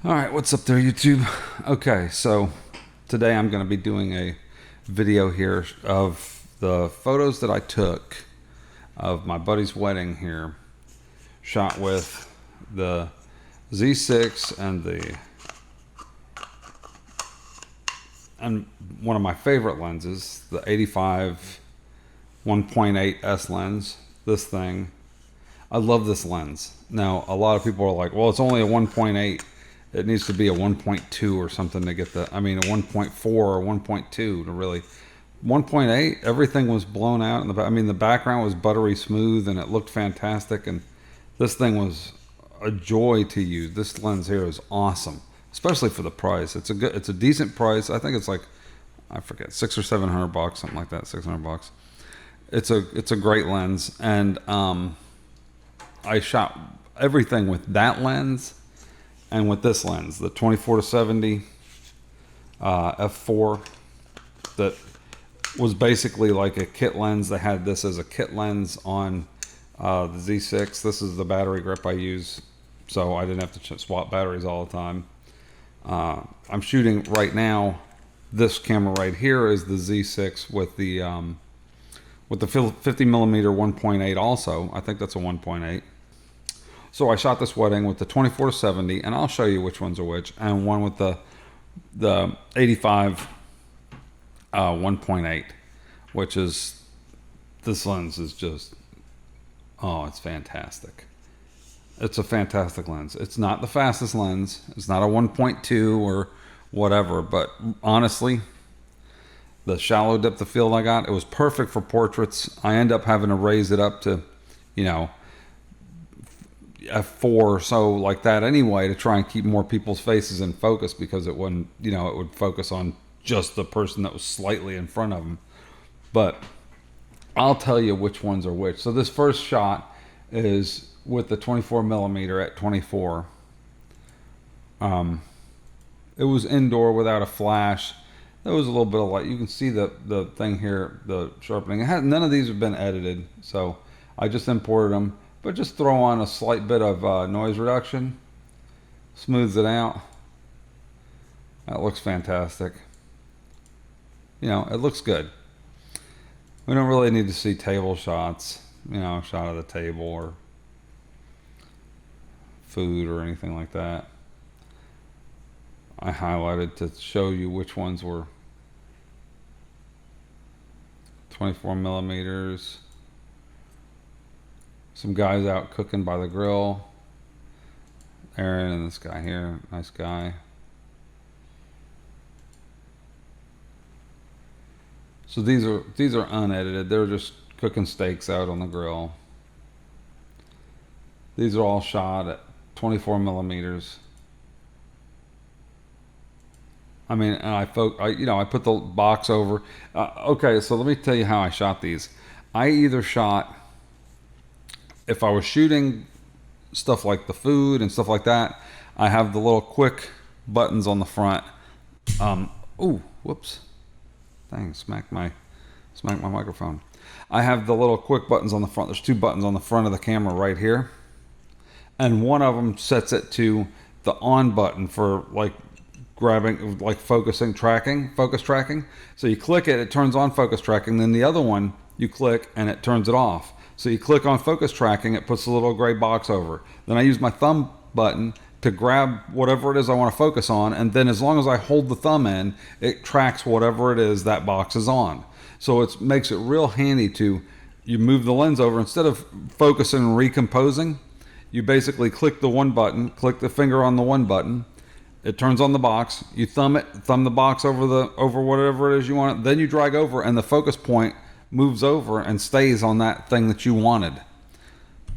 All right, what's up there, YouTube? Okay, so today I'm going to be doing a video here of the photos that I took of my buddy's wedding here, shot with the Z6 and one of my favorite lenses, the 85 1.8 S lens. This thing, I love this lens. Now, a lot of people are like, well, it's only a 1.8. It needs to be a 1.2 or something to get a 1.4 or 1.2 to really. 1.8, everything was blown out. The background was buttery smooth and it looked fantastic. And this thing was a joy to use. This lens here is awesome, especially for the price. It's a decent price. I think it's like, I forget, $600 or $700, something like that, $600. It's a great lens. And I shot everything with that lens and with this lens, the 24-70 f4, that was basically like a kit lens. They had this as a kit lens on the Z6. This is the battery grip I use, so I didn't have to swap batteries all the time. I'm shooting right now. This camera right here is the Z6 with the 50 millimeter 1.8. Also, I think that's a 1.8. So I shot this wedding with the 24-70, and I'll show you which ones are which, and one with the 85 1.8, which is, this lens is just, oh, it's fantastic. It's a fantastic lens. It's not the fastest lens. It's not a 1.2 or whatever, but honestly, the shallow depth of field I got, it was perfect for portraits. I end up having to raise it up to, f4, so like that anyway, to try and keep more people's faces in focus, because it wouldn't, it would focus on just the person that was slightly in front of them. But I'll tell you which ones are which. So this first shot is with the 24 millimeter at 24. It was indoor without a flash. There was a little bit of light. You can see the thing here, the sharpening. None of these have been edited, so I just imported them. But just throw on a slight bit of noise reduction. Smooths it out. That looks fantastic. It looks good. We don't really need to see table shots, a shot of the table or food or anything like that. I highlighted to show you which ones were 24 millimeters. Some guys out cooking by the grill. Aaron and this guy here, nice guy. So these are unedited. They're just cooking steaks out on the grill. These are all shot at 24 millimeters. I put the box over. Okay, so let me tell you how I shot these. I either shot, if I was shooting stuff like the food and stuff like that, I have the little quick buttons on the front. Ooh, whoops. Dang, smacked my microphone. I have the little quick buttons on the front. There's two buttons on the front of the camera right here. And one of them sets it to the on button for like grabbing, like focus tracking. So you click it, it turns on focus tracking. Then the other one, you click and it turns it off. So you click on focus tracking, it puts a little gray box over. Then I use my thumb button to grab whatever it is I want to focus on, and then as long as I hold the thumb in, it tracks whatever it is that box is on. So it makes it real handy you move the lens over. Instead of focusing and recomposing, you basically click the one button, click the finger on the one button, it turns on the box, you thumb the box over whatever it is you want, then you drag over and the focus point moves over and stays on that thing that you wanted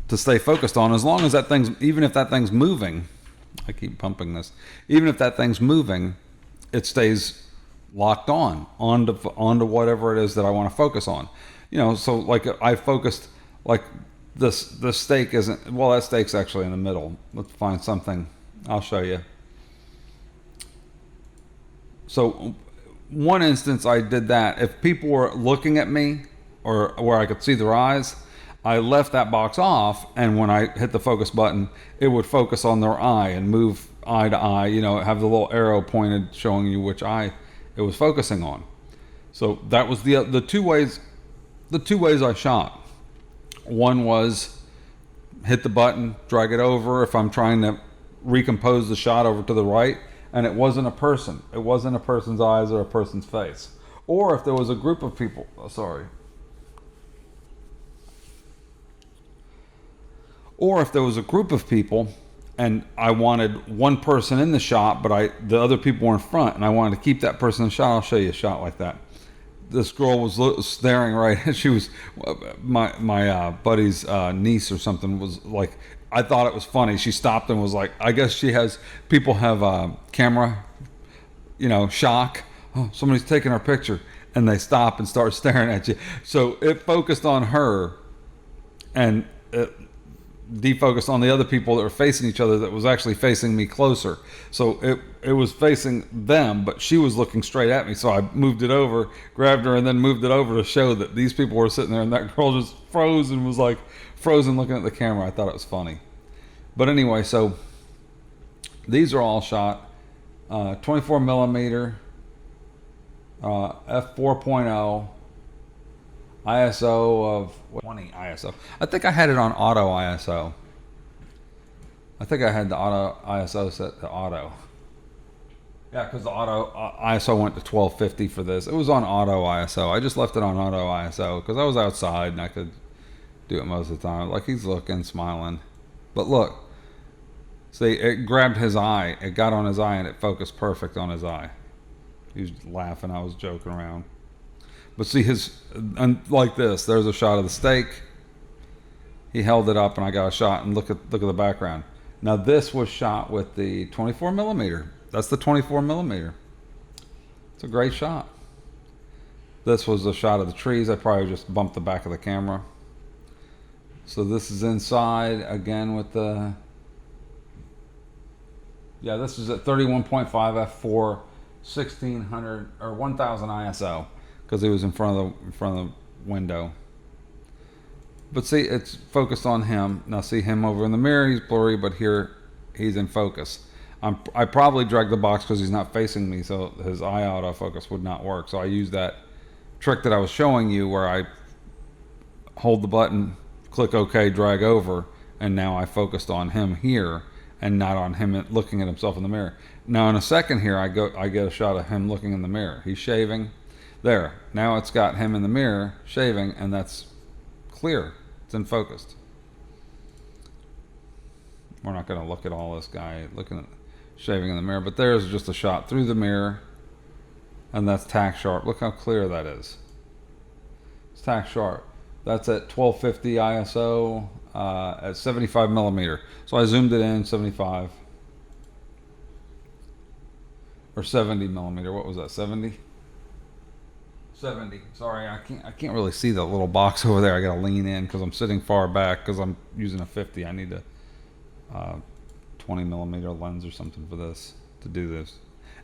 to stay focused on. As long as even if that thing's moving, I keep pumping this, even if that thing's moving, it stays locked onto whatever it is that I want to focus on. So like I focused, like this steak isn't, well, that steak's actually in the middle. Let's find something, I'll show you. So one instance I did that. If people were looking at me or where I could see their eyes, I left that box off, and when I hit the focus button, it would focus on their eye and move eye to eye, have the little arrow pointed showing you which eye it was focusing on. So that was the two ways I shot. One was hit the button, drag it over if I'm trying to recompose the shot over to the right, and it wasn't a person. It wasn't a person's eyes or a person's face. Or if there was a group of people, or if there was a group of people and I wanted one person in the shot, but the other people were in front, and I wanted to keep that person in the shot. I'll show you a shot like that. This girl was staring right. She was my buddy's niece or something. Was like, I thought it was funny. She stopped and was like, I guess people have camera, shock. Oh, somebody's taking our picture, and they stop and start staring at you. So it focused on her, and it defocused on the other people that were facing each other that was actually facing me closer. So it was facing them, but she was looking straight at me. So I moved it over, grabbed her, and then moved it over to show that these people were sitting there, and that girl just froze and was like frozen looking at the camera. I thought it was funny. But anyway, so these are all shot 24 millimeter f4.0 ISO of 20 ISO. I think I had it on auto ISO. I think I had the auto ISO set to auto. Yeah, because the auto ISO went to 1250 for this. It was on auto ISO. I just left it on auto ISO because I was outside and I could do it most of the time. Like, he's looking, smiling. But look, see, it grabbed his eye. It got on his eye and it focused perfect on his eye. He was laughing. I was joking around. But see, and like this, there's a shot of the steak. He held it up and I got a shot, and look at the background. Now this was shot with the 24 millimeter. That's the 24 millimeter. It's a great shot. This was a shot of the trees. I probably just bumped the back of the camera. So this is inside again with this is at 31.5 f4, 1600 or 1000 ISO. Because he was in front of the window. But see, it's focused on him. Now see him over in the mirror, he's blurry, but here he's in focus. I probably dragged the box because he's not facing me, so his eye autofocus would not work. So I used that trick that I was showing you where I hold the button, click OK, drag over, and now I focused on him here and not on him looking at himself in the mirror. Now in a second here, I get a shot of him looking in the mirror. He's shaving. There, now it's got him in the mirror shaving, and that's clear. It's in focused. We're not going to look at all this guy looking at shaving in the mirror, but there's just a shot through the mirror, and that's tack sharp. Look how clear that is. It's tack sharp. That's at 1250 ISO at 75 millimeter. So I zoomed it in 75 or 70 millimeter. What was that? 70. 70. Sorry, I can't really see the little box over there. I gotta lean in because I'm sitting far back because I'm using a 50. I need a 20 millimeter lens or something for this to do this.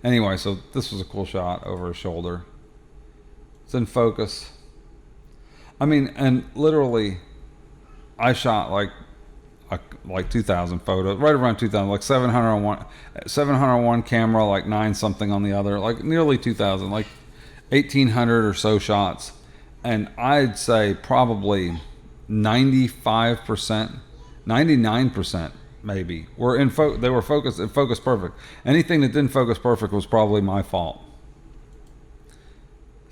Anyway, so this was a cool shot over his shoulder. It's in focus. I mean, and literally, I shot like 2,000 photos, right around 2,000, like 701 camera, like 9 something on the other, like nearly 2,000, like 1,800 or so shots, and I'd say probably 95%, 99% maybe were they were focused. It focused perfect. Anything that didn't focus perfect was probably my fault.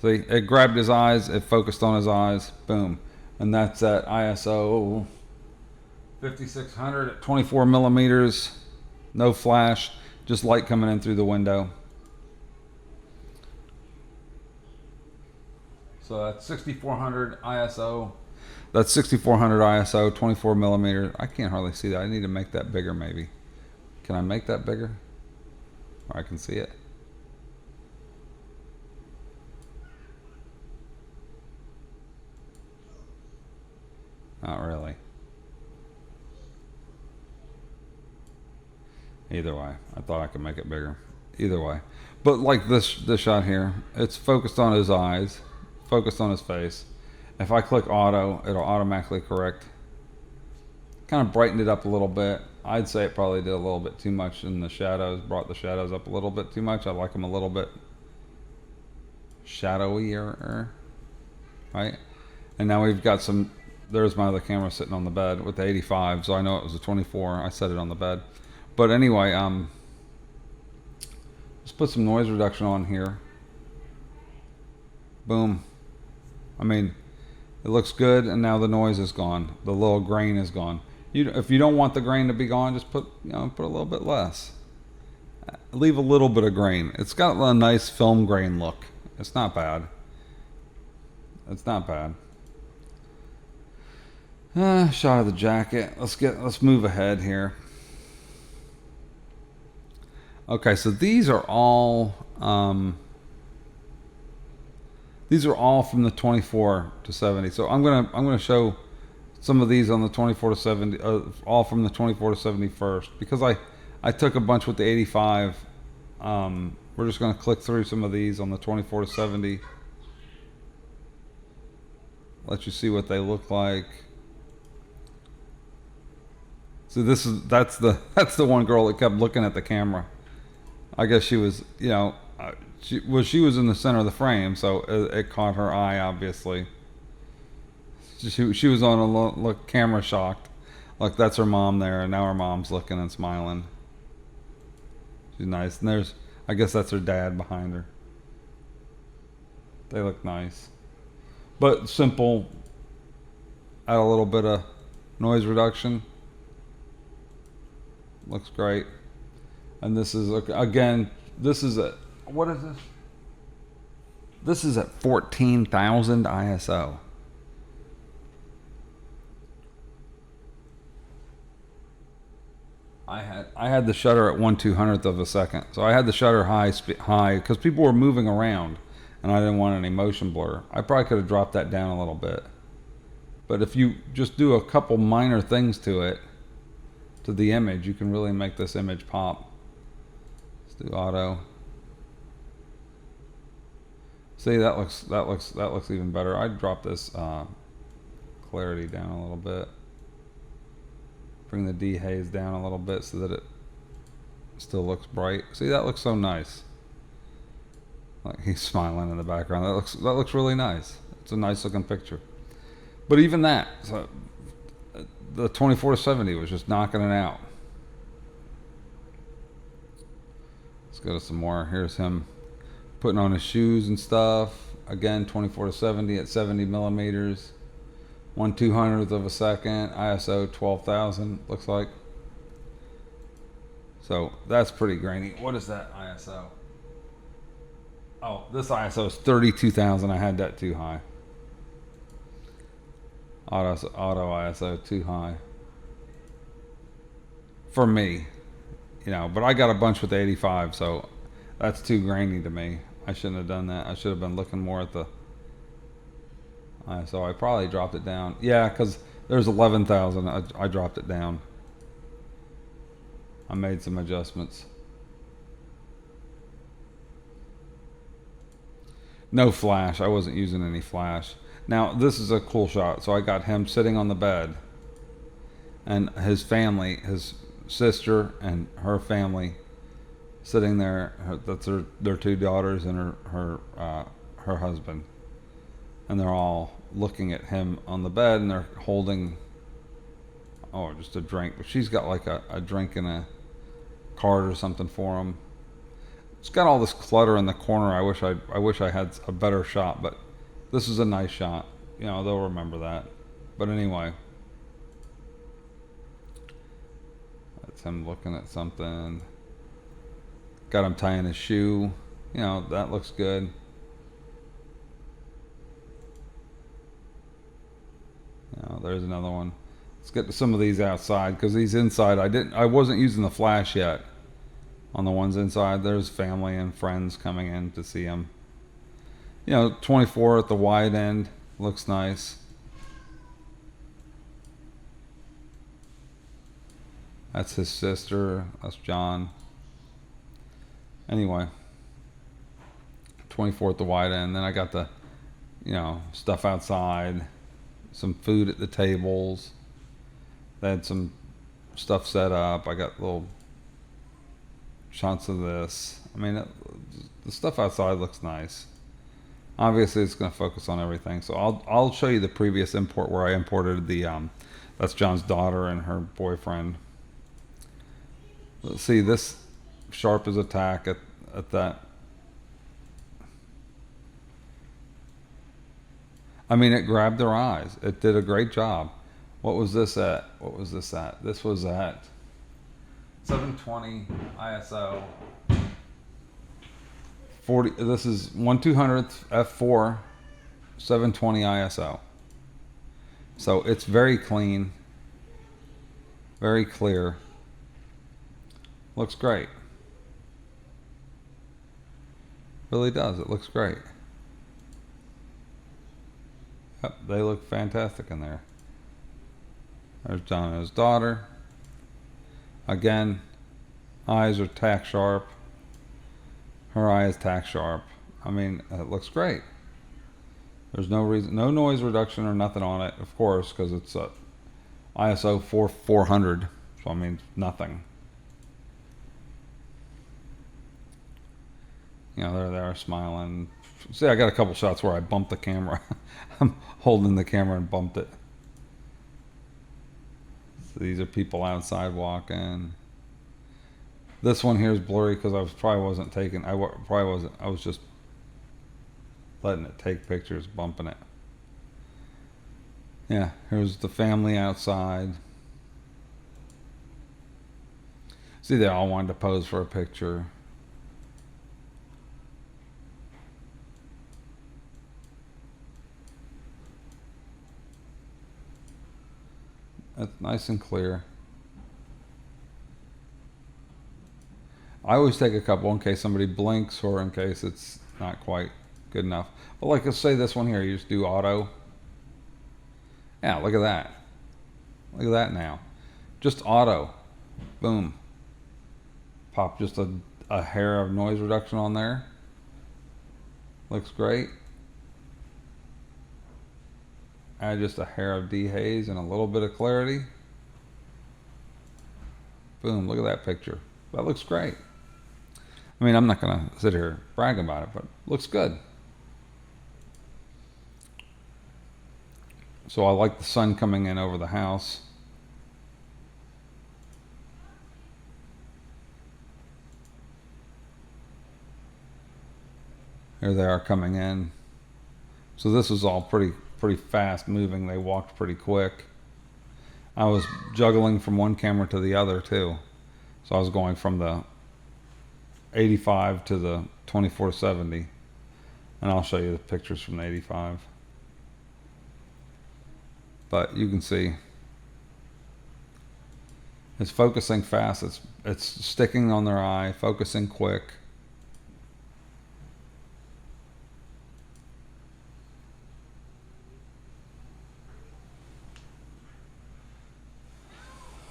See, it grabbed his eyes, it focused on his eyes, boom, and that's at ISO 5600 at 24 millimeters, no flash, just light coming in through the window. So that's 6400 ISO. That's 6400 ISO, 24 millimeter. I can't hardly see that. I need to make that bigger maybe. Can I make that bigger? Or I can see it. Not really. Either way, I thought I could make it bigger. Either way. But like this shot here, it's focused on his eyes. Focused on his face. If I click auto, it'll automatically correct. Kind of brightened it up a little bit. I'd say it probably did a little bit too much in the shadows, brought the shadows up a little bit too much. I like them a little bit shadowier, right? And now we've got some, there's my other camera sitting on the bed with the 85, so I know it was a 24. I set it on the bed. But anyway, let's put some noise reduction on here. Boom. I mean, it looks good, and now the noise is gone. The little grain is gone. If you don't want the grain to be gone, just put a little bit less. Leave a little bit of grain. It's got a nice film grain look. It's not bad. It's not bad. Shot of the jacket. Let's move ahead here. Okay, so these are all from the 24 to 70. So I'm gonna show some of these on the 24 to 70, all from the 24 to 70 first, because I took a bunch with the 85. We're just gonna click through some of these on the 24 to 70. Let you see what they look like. So that's the one girl that kept looking at the camera. I guess she was, she was in the center of the frame, so it caught her eye, obviously. She was on a look camera shocked, like that's her mom there, and now her mom's looking and smiling. She's nice, and I guess that's her dad behind her. They look nice, but simple. Add a little bit of noise reduction. Looks great. And this is, again, this is at, what is this? This is at 14,000 ISO. I had the shutter at 1/200th of a second. So I had the shutter high because people were moving around and I didn't want any motion blur. I probably could have dropped that down a little bit. But if you just do a couple minor things to it, to the image, you can really make this image pop. Let's do auto. See, that looks even better. I'd drop this clarity down a little bit. Bring the dehaze down a little bit so that it still looks bright. See, that looks so nice. Like he's smiling in the background. That looks really nice. It's a nice looking picture. But even that, so the 24 to 70 was just knocking it out. Let's go to some more. Here's him putting on his shoes and stuff. Again, 24 to 70 at 70 millimeters. 1/200th of a second. ISO 12,000, looks like. So that's pretty grainy. What is that ISO? Oh, this ISO is 32,000. I had that too high. Auto ISO too high for me, but I got a bunch with 85, so that's too grainy to me. I shouldn't have done that. I should have been looking more at the ISO. I probably dropped it down. Yeah, because there's 11,000. I dropped it down. I made some adjustments. No flash. I wasn't using any flash. Now, this is a cool shot. So I got him sitting on the bed and his family, his sister and her family sitting there. That's their two daughters and her husband. And they're all looking at him on the bed and they're holding, just a drink. But she's got like a drink in a card or something for him. It's got all this clutter in the corner. I wish I had a better shot, but this is a nice shot. They'll remember that. But anyway, that's him looking at something. Got him tying his shoe. That looks good. There's another one. Let's get to some of these outside because these inside I wasn't using the flash yet. On the ones inside, there's family and friends coming in to see him. 24 at the wide end looks nice. That's his sister. That's John. Anyway, 24 at the wide end. Then I got the, stuff outside, some food at the tables. They had some stuff set up. I got little shots of this. I mean, the stuff outside looks nice. Obviously, it's going to focus on everything. So I'll show you the previous import where I imported the that's John's daughter and her boyfriend. Let's see, this sharp as attack at that. I mean, it grabbed their eyes. It did a great job. What was this at? What was this at? This was at 720 ISO. 40. This is 1/200th f4, 720 ISO. So it's very clean, very clear. Looks great. Really does. It looks great. Yep, they look fantastic in there. There's John and his daughter. Again, eyes are tack sharp. Her eye is tack sharp. I mean, it looks great. There's no reason, no noise reduction or nothing on it, of course, because it's a ISO 400. So I mean, nothing. You know, there they are smiling. See, I got a couple shots where I bumped the camera. I'm holding the camera and bumped it. So these are people outside walking. This one here is blurry because I probably wasn't taking. I was just letting it take pictures, bumping it. Yeah, here's the family outside. See, they all wanted to pose for a picture. That's nice and clear. I always take a couple in case somebody blinks or in case it's not quite good enough. But like, let's say this one here, you just do auto. Yeah, look at that. Look at that now. Just auto. Boom. Pop just a hair of noise reduction on there. Looks great. Add just a hair of dehaze and a little bit of clarity. Boom, look at that picture. That looks great. I mean, I'm not going to sit here bragging about it, but it looks good. So I like the sun coming in over the house. Here they are coming in. So this was all pretty fast moving. They walked pretty quick. I was juggling from one camera to the other too. So I was going from the 85 to the 2470. And I'll show you the pictures from the 85. But you can see it's focusing fast. It's sticking on their eye, focusing quick.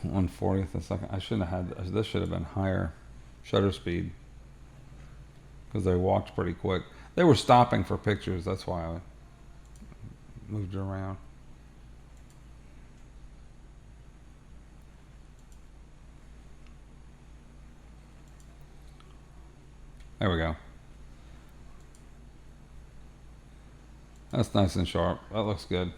(1/40th a second). I shouldn't have had this. Should have been higher shutter speed because they walked pretty quick. They were stopping for pictures. That's why I moved it around. There we go. That's nice and sharp. That looks good.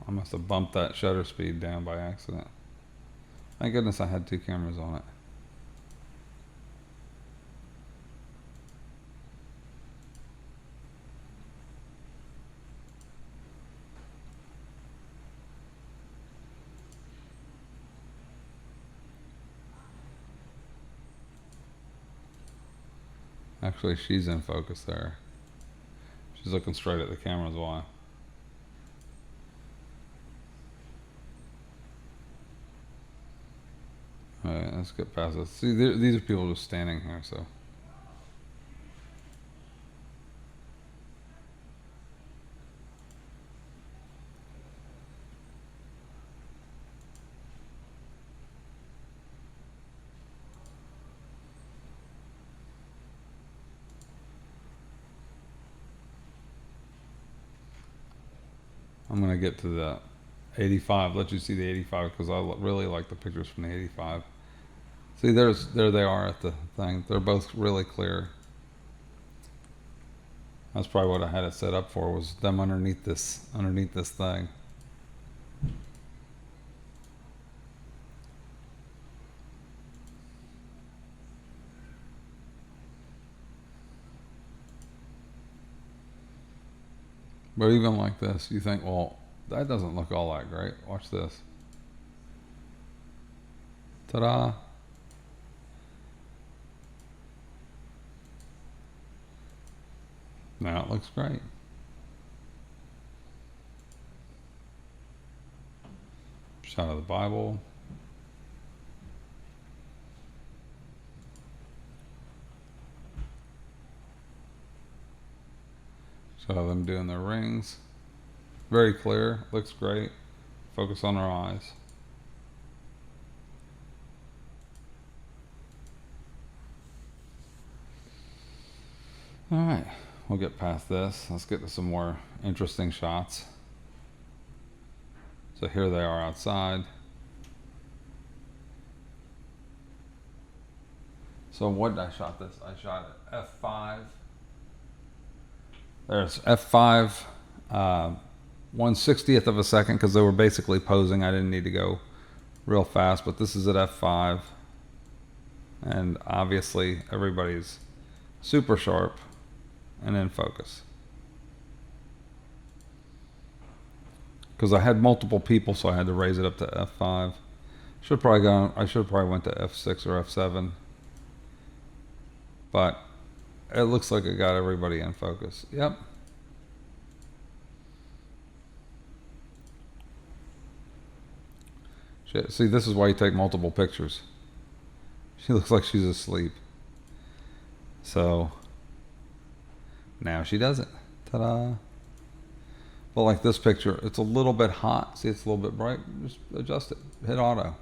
I must have bumped that shutter speed down by accident. Thank goodness I had two cameras on it. Actually, she's in focus there. She's looking straight at the camera as well. Alright, let's get past this. See, these are people just standing here, so. I'm gonna get to the 85. Let you see the 85 because I really like the pictures from the 85. See, there they are at the thing. They're both really clear. That's probably what I had it set up for, was them underneath this thing. But even like this, you think, well, that doesn't look all that great. Watch this. Ta-da! Now it looks great. Shot of the Bible. Shot of them doing their rings. Very clear. Looks great. Focus on their eyes. All right. We'll get past this. Let's get to some more interesting shots. So here they are outside. So what did I shot this? I shot it f5. There's f5, 1/60th of a second because they were basically posing. I didn't need to go real fast, but this is at f5. And obviously everybody's super sharp and in focus. Because I had multiple people, so I had to raise it up to f5. I should probably went to f6 or f7. But it looks like it got everybody in focus. Yep. Shit. See, this is why you take multiple pictures. She looks like she's asleep. So now she does it. Ta-da. But like this picture, it's a little bit hot. See, it's a little bit bright. Just adjust it. Hit auto.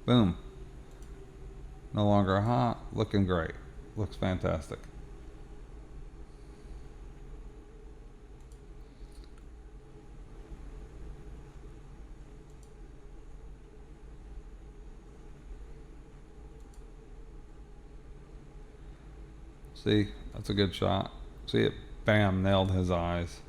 Boom. No longer hot. Looking great. Looks fantastic. See, that's a good shot. See it, bam, nailed his eyes.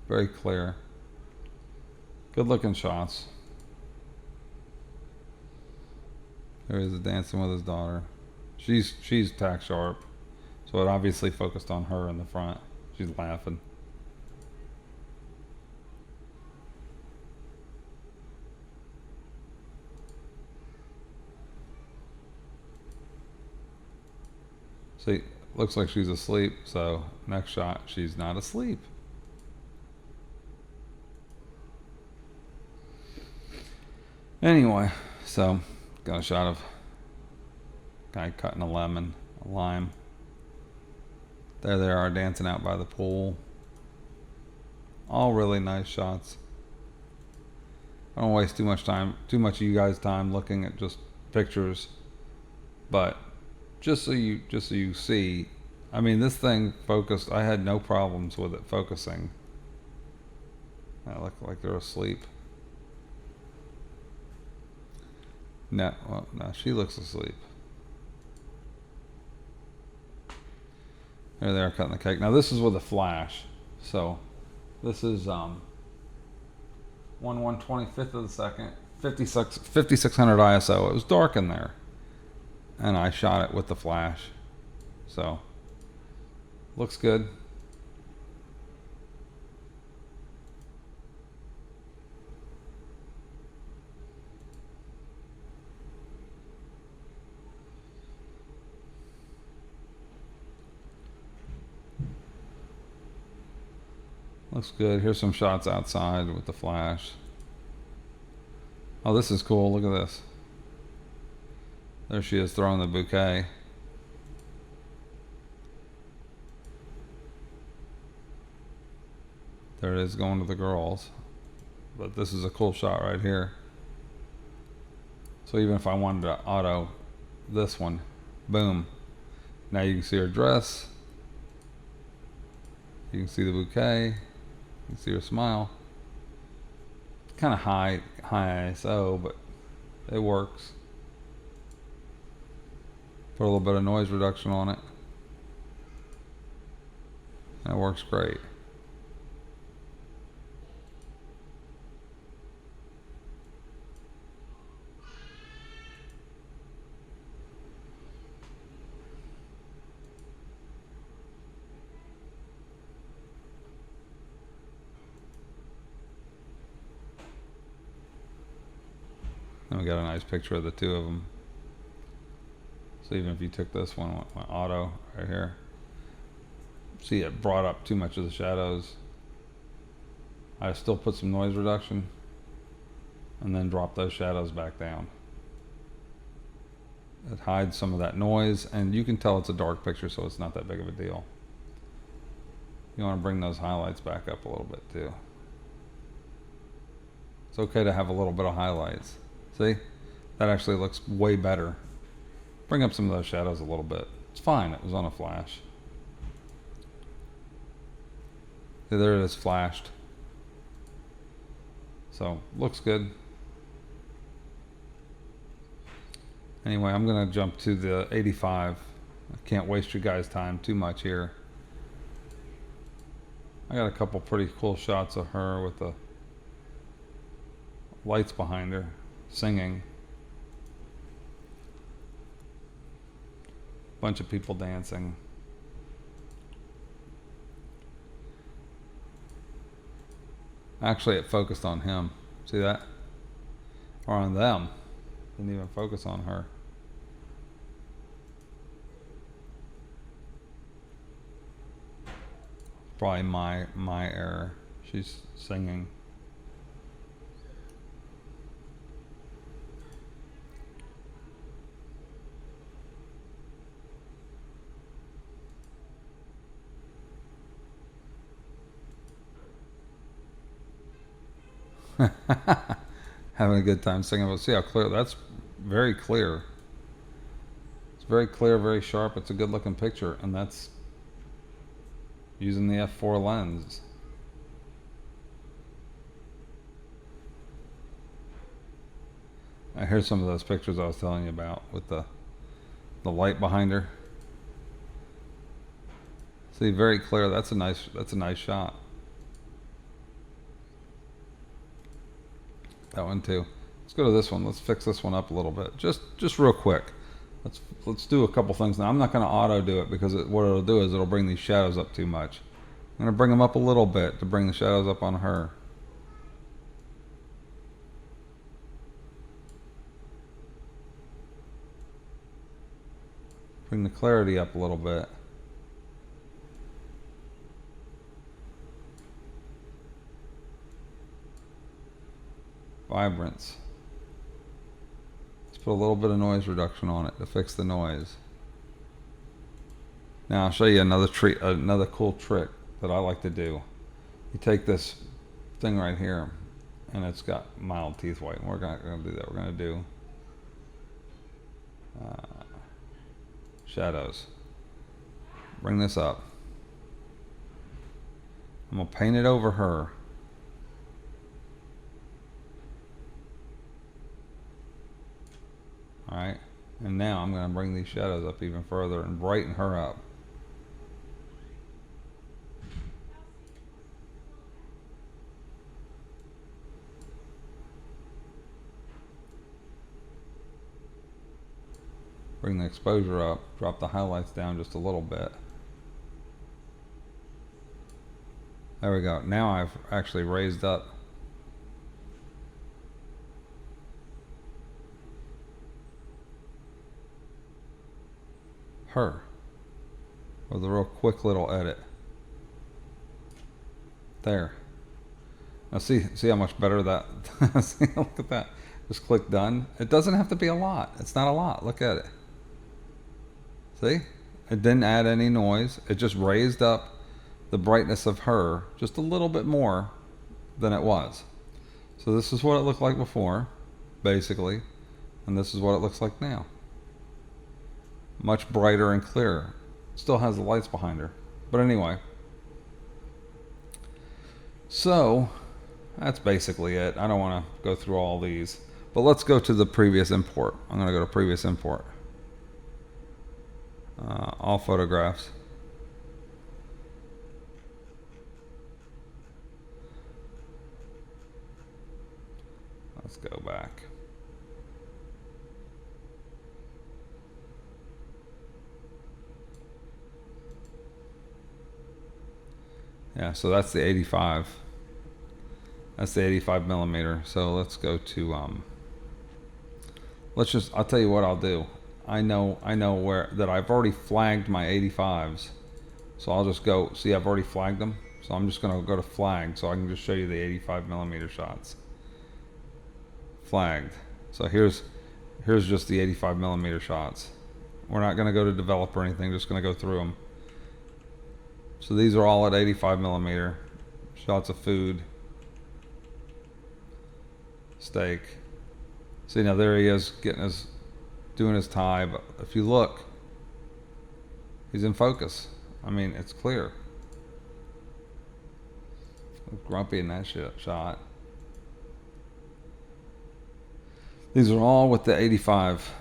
Very clear. Good looking shots. There he is dancing with his daughter. She's tack sharp, so it obviously focused on her in the front. She's laughing. See, looks like she's asleep, so next shot, she's not asleep. Anyway, so got a shot of guy cutting a lemon, a lime. There they are dancing out by the pool. All really nice shots. I don't waste too much of you guys' time looking at just pictures, but just so you see, I mean, this thing focused. I had no problems with it focusing. They look like they're asleep. No, well, no, she looks asleep. There they are cutting the cake. Now this is with a flash, so this is 1/125th of the second, 5600 ISO. It was dark in there, and I shot it with the flash, so looks good. Looks good. Here's some shots outside with the flash. Oh, this is cool. Look at this. There she is throwing the bouquet. There it is going to the girls. But this is a cool shot right here. So even if I wanted to auto this one, boom. Now you can see her dress. You can see the bouquet. You can see her smile. Kind of high ISO, but it works. Put a little bit of noise reduction on it. And it works great. And we got a nice picture of the two of them. So even if you took this one, went auto right here, see it brought up too much of the shadows. I still put some noise reduction and then drop those shadows back down. It hides some of that noise, and you can tell it's a dark picture, so it's not that big of a deal. You want to bring those highlights back up a little bit too. It's okay to have a little bit of highlights. See? That actually looks way better. Bring up some of those shadows a little bit. It's fine, it was on a flash. See, there it is flashed. So, looks good. Anyway, I'm gonna jump to the 85. I can't waste you guys' time too much here. I got a couple pretty cool shots of her with the lights behind her, singing. Bunch of people dancing. Actually, it focused on him. See that? Or on them. Didn't even focus on her. Probably my error. She's singing. Having a good time singing. But see how clear that's very clear. It's very clear, very sharp. It's a good looking picture, and that's using the f4 lens. Here's some of those pictures I was telling you about with the light behind her. See, very clear. That's a nice shot. That one too. Let's go to this one. Let's fix this one up a little bit. Just real quick. Let's do a couple things now. I'm not going to auto do it because what it'll do is it'll bring these shadows up too much. I'm going to bring them up a little bit to bring the shadows up on her. Bring the clarity up a little bit. Vibrance. Let's put a little bit of noise reduction on it to fix the noise. Now I'll show you another cool trick that I like to do. You take this thing right here, and it's got mild teeth white. And we're not going to do that. We're going to do shadows. Bring this up. I'm going to paint it over her. Alright, and now I'm going to bring these shadows up even further and brighten her up. Bring the exposure up, drop the highlights down just a little bit. There we go. Now I've actually raised up her with a real quick little edit. There. Now see how much better that see, look at that. Just click done. It doesn't have to be a lot. It's not a lot. Look at it. See? It didn't add any noise. It just raised up the brightness of her just a little bit more than it was. So this is what it looked like before, basically, and this is what it looks like now. Much brighter and clearer. Still has the lights behind her. But anyway. So, that's basically it. I don't want to go through all these. But let's go to the previous import. I'm going to go to previous import. All photographs. Let's go back. Yeah, so that's the 85. That's the 85 millimeter. So let's go to I'll tell you what I'll do. I know where that I've already flagged my 85s. So I'll just go, see, I've already flagged them. So I'm just gonna go to flag so I can just show you the 85 millimeter shots. Flagged. So here's just the 85 millimeter shots. We're not gonna go to develop or anything, just gonna go through them. So these are all at 85 millimeter shots of food, steak. See, now there he is doing his tie, but if you look, he's in focus. I mean, it's clear. Grumpy in that shot. These are all with the 85.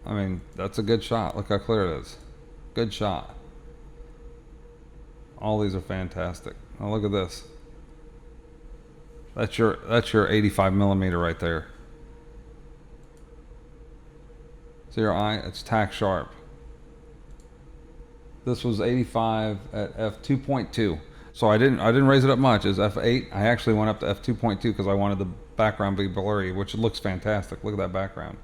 I mean, that's a good shot. Look how clear it is. Good shot. All these are fantastic. Now look at this. That's your 85 millimeter right there. See your eye? It's tack sharp. This was 85 at f2.2. So I didn't raise it up much. It's f8. I actually went up to f2.2 because I wanted the background to be blurry, which looks fantastic. Look at that background.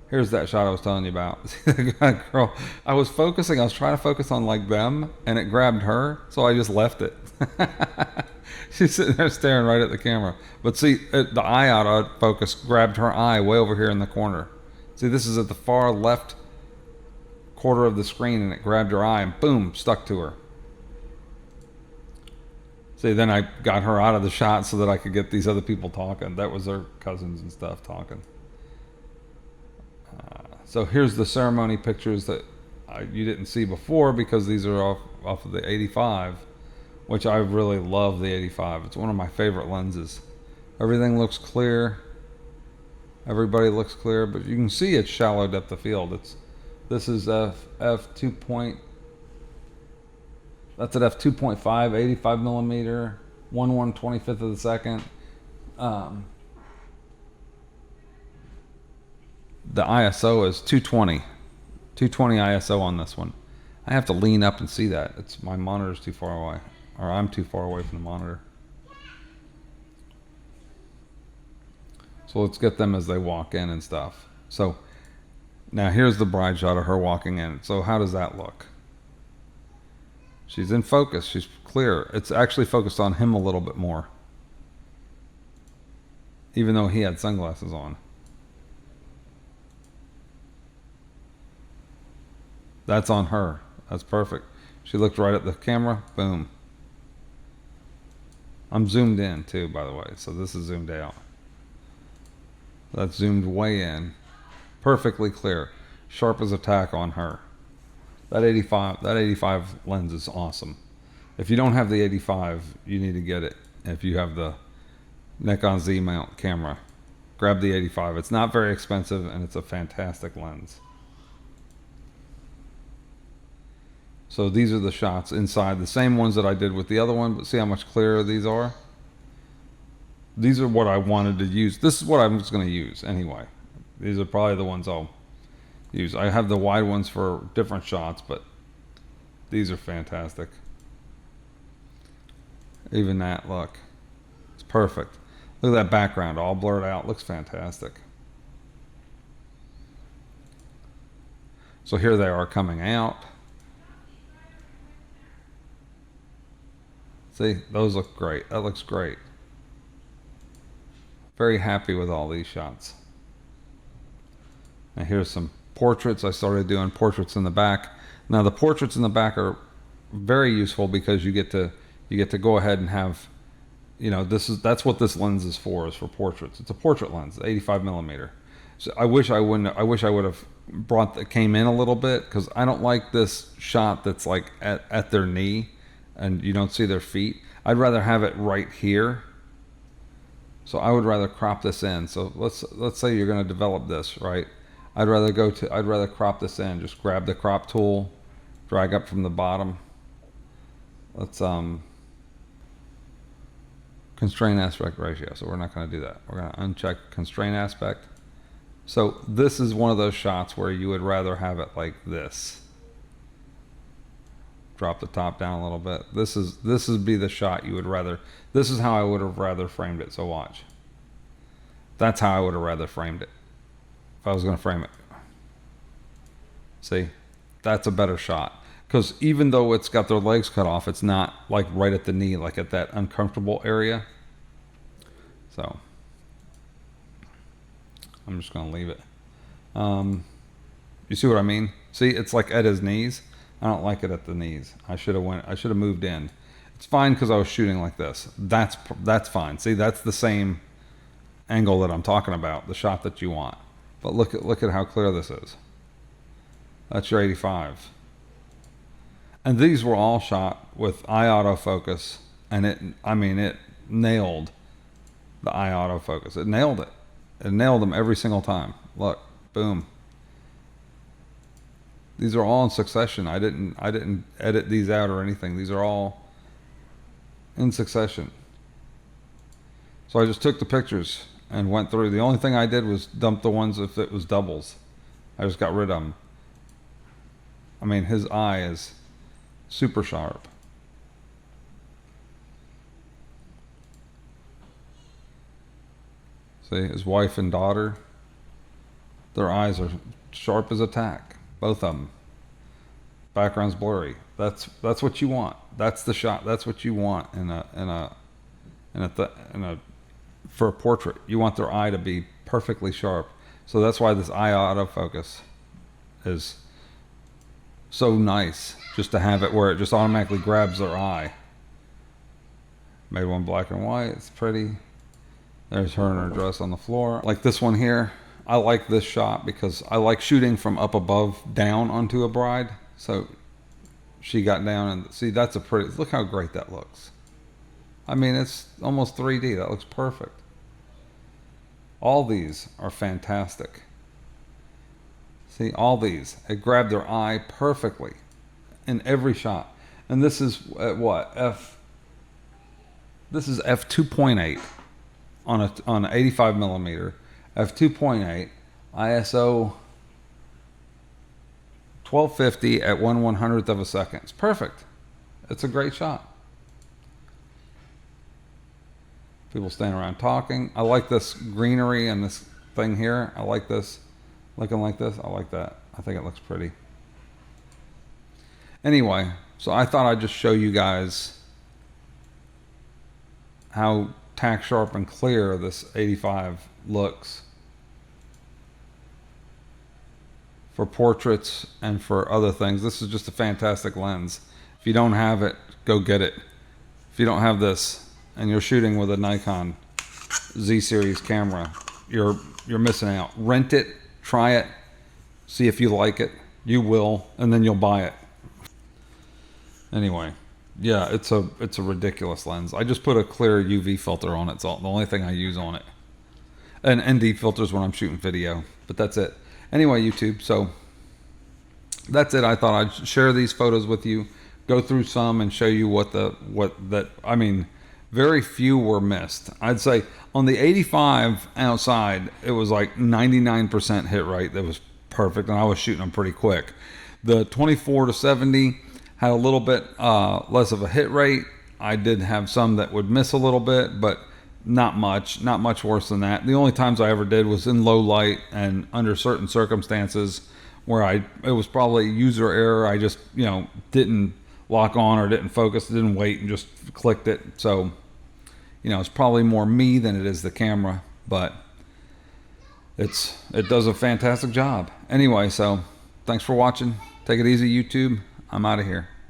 Here's that shot I was telling you about. See that girl? I was trying to focus on like them, and it grabbed her, so I just left it. She's sitting there staring right at the camera. But see, the eye out of focus grabbed her eye way over here in the corner. See, this is at the far left quarter of the screen, and it grabbed her eye, and boom, stuck to her. See, then I got her out of the shot so that I could get these other people talking. That was their cousins and stuff talking. So here's the ceremony pictures that you didn't see before because these are off of the 85, which I really love the 85. It's one of my favorite lenses. Everything looks clear. Everybody looks clear, but you can see it's shallow depth of field. This is f2. That's at f2.5, 85 millimeter, 1/125th of the second. The ISO is 220 ISO on this one. I have to lean up and see that. My monitor's too far away, or I'm too far away from the monitor. So let's get them as they walk in and stuff. So now here's the bride shot of her walking in. So how does that look? She's in focus. She's clear. It's actually focused on him a little bit more, even though he had sunglasses on. That's on her. That's perfect. She looked right at the camera. Boom. I'm zoomed in too, by the way. So this is zoomed out. That's zoomed way in. Perfectly clear. Sharp as a tack on her. That 85 lens is awesome. If you don't have the 85, you need to get it. If you have the Nikon Z mount camera, grab the 85. It's not very expensive and it's a fantastic lens. So these are the shots inside, the same ones that I did with the other one, but see how much clearer these are? These are what I wanted to use. This is what I was going to use anyway. These are probably the ones I'll use. I have the wide ones for different shots, but these are fantastic. Even that, look. It's perfect. Look at that background, all blurred out. Looks fantastic. So here they are coming out. See, those look great. That looks great. Very happy with all these shots. And here's some portraits. I started doing portraits in the back. Now the portraits in the back are very useful because you get to go ahead and have, that's what this lens is for portraits. It's a portrait lens, 85 millimeter. So I wish I would have came in a little bit, because I don't like this shot that's like at their knee and you don't see their feet. I'd rather have it right here. So I would rather crop this in. So let's say you're going to develop this, right? I'd rather crop this in. Just grab the crop tool, drag up from the bottom. Let's constrain aspect ratio. So we're not going to do that. We're going to uncheck constrain aspect. So this is one of those shots where you would rather have it like this. Drop the top down a little bit. This would be the shot you would rather. This is how I would have rather framed it. So watch. That's how I would have rather framed it if I was going to frame it. See, that's a better shot, because even though it's got their legs cut off, it's not like right at the knee, like at that uncomfortable area. So I'm just going to leave it. You see what I mean? See, it's like at his knees. I don't like it at the knees. I should have moved in. It's fine because I was shooting like this. That's fine. See, that's the same angle that I'm talking about, the shot that you want. But look at how clear this is. That's your 85. And these were all shot with eye autofocus, and it nailed the eye autofocus. It nailed it. It nailed them every single time. Look, boom. These are all in succession. I didn't edit these out or anything. These are all in succession. So I just took the pictures and went through. The only thing I did was dump the ones if it was doubles. I just got rid of them. I mean, his eye is super sharp. See, his wife and daughter, their eyes are sharp as a tack. Both of them. Background's blurry. That's what you want. That's the shot. That's what you want for a portrait. You want their eye to be perfectly sharp. So that's why this eye autofocus is so nice, just to have it where it just automatically grabs their eye. Made one black and white. It's pretty. There's her in her dress on the floor. Like this one here. I like this shot because I like shooting from up above down onto a bride. So she got down and see, that's a pretty, look how great that looks. I mean, it's almost 3D. That looks perfect. All these are fantastic. See, all these, it grabbed their eye perfectly in every shot. And this is at what? This is f2.8 on an 85 millimeter. f2.8 ISO 1250 at 1/100th of a second. It's perfect. It's a great shot. People standing around talking. I like this greenery and this thing here. I like this looking like this. I like that. I think it looks pretty. Anyway, so I thought I'd just show you guys how tack sharp and clear this 85 looks for portraits and for other things. This is just a fantastic lens. If you don't have it, go get it. If you don't have this and you're shooting with a Nikon Z series camera, you're missing out. Rent it, try it, see if you like it. You will, and then you'll buy it. Anyway, yeah, it's a ridiculous lens. I just put a clear UV filter on it. It's the only thing I use on it. And ND filters when I'm shooting video, but that's it. Anyway, YouTube, so that's it. I thought I'd share these photos with you, go through some and show you I mean, very few were missed. I'd say on the 85 outside, it was like 99% hit rate. That was perfect, and I was shooting them pretty quick. The 24 to 70 had a little bit less of a hit rate. I did have some that would miss a little bit, but not much worse than that. The only times I ever did was in low light and under certain circumstances where it was probably user error. I just, didn't lock on or didn't focus, didn't wait, and just clicked it. So, it's probably more me than it is the camera, but it does a fantastic job. Anyway, so thanks for watching. Take it easy, YouTube. I'm out of here.